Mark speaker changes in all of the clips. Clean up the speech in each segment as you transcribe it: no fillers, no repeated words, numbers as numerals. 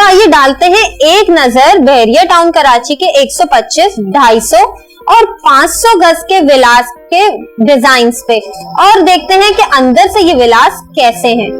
Speaker 1: आइए डालते हैं एक नजर बहरिया टाउन कराची के 125, 250 और 500 गज के विलास के डिजाइन्स पे और देखते हैं कि अंदर से ये विलास कैसे हैं।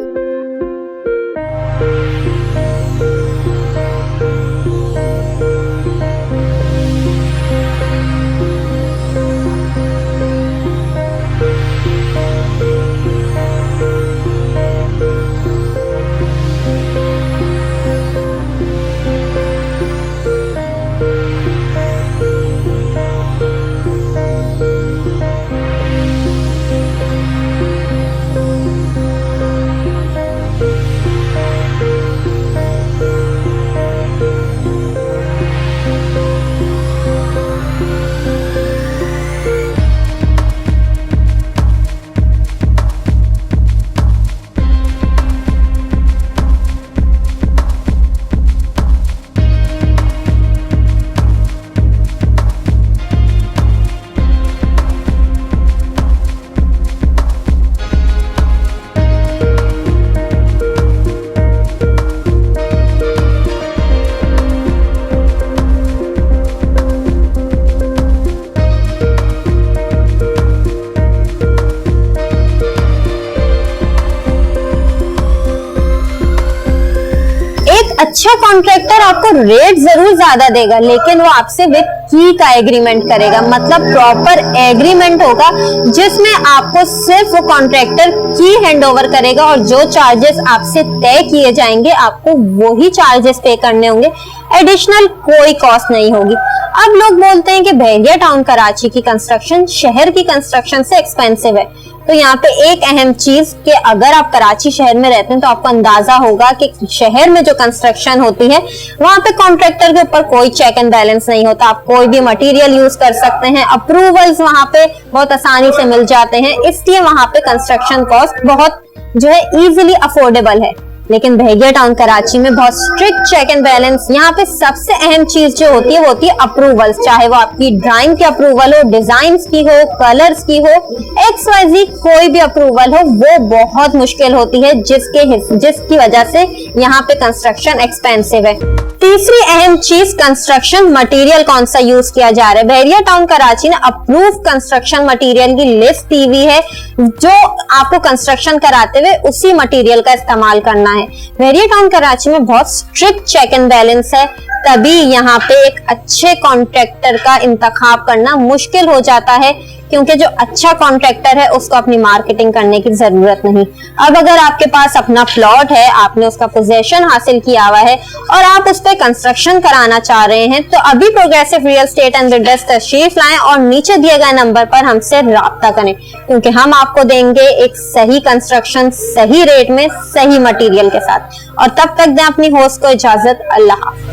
Speaker 1: अच्छा कॉन्ट्रैक्टर आपको रेट जरूर ज्यादा देगा, लेकिन वो आपसे विद की का एग्रीमेंट करेगा, मतलब प्रॉपर एग्रीमेंट होगा जिसमें आपको सिर्फ वो कॉन्ट्रैक्टर की हैंड ओवर करेगा और जो चार्जेस आपसे तय किए जाएंगे आपको वही चार्जेस पे करने होंगे, एडिशनल कोई कॉस्ट नहीं होगी। अब लोग बोलते हैं कि बहरिया टाउन कराची की कंस्ट्रक्शन शहर की कंस्ट्रक्शन से एक्सपेंसिव है, तो यहाँ पे एक अहम चीज कि अगर आप कराची शहर में रहते हैं तो आपको अंदाजा होगा कि शहर में जो कंस्ट्रक्शन होती है वहां पे कॉन्ट्रैक्टर के ऊपर कोई चेक एंड बैलेंस नहीं होता, आप कोई भी मटेरियल यूज कर सकते हैं, अप्रूवल्स वहां पे बहुत आसानी से मिल जाते हैं, इसलिए वहां पे कंस्ट्रक्शन कॉस्ट बहुत जो है इजीली अफोर्डेबल है। लेकिन बहरिया टाउन कराची में बहुत स्ट्रिक्ट चेक एंड बैलेंस, यहाँ पे सबसे अहम चीज जो होती है वो होती है अप्रूवल्स, चाहे वो आपकी ड्राइंग की अप्रूवल हो, डिजाइन की हो, कलर्स की हो, XYZ कोई भी अप्रूवल हो, वो बहुत मुश्किल होती है जिसकी वजह से यहाँ पे कंस्ट्रक्शन एक्सपेंसिव है। तीसरी अहम चीज कंस्ट्रक्शन मटेरियल कौन सा यूज किया जा रहा है। बहरिया टाउन कराची ने अप्रूव कंस्ट्रक्शन मटेरियल की लिस्ट दी हुई है, जो आपको कंस्ट्रक्शन कराते हुए उसी मटेरियल का इस्तेमाल करना है। बहरिया टाउन कराची में बहुत स्ट्रिक्ट चेक एंड बैलेंस है, तभी यहाँ पे एक अच्छे कॉन्ट्रैक्टर का इंतखाब करना मुश्किल हो जाता है, क्योंकि जो अच्छा कॉन्ट्रैक्टर है उसको अपनी मार्केटिंग करने की जरूरत नहीं। अब अगर आपके पास अपना प्लॉट है, आपने उसका पोजेशन हासिल किया हुआ है और आप उस पर कंस्ट्रक्शन कराना चाह रहे हैं, तो अभी progressive real estate and builders तशरीफ लाएं और नीचे दिए गए नंबर पर हमसे राब्ता करें, क्योंकि हम आपको देंगे एक सही कंस्ट्रक्शन सही रेट में सही मटेरियल के साथ। और तब तक दें अपनी होस्ट को इजाजत। अल्लाह हाफ़िज़।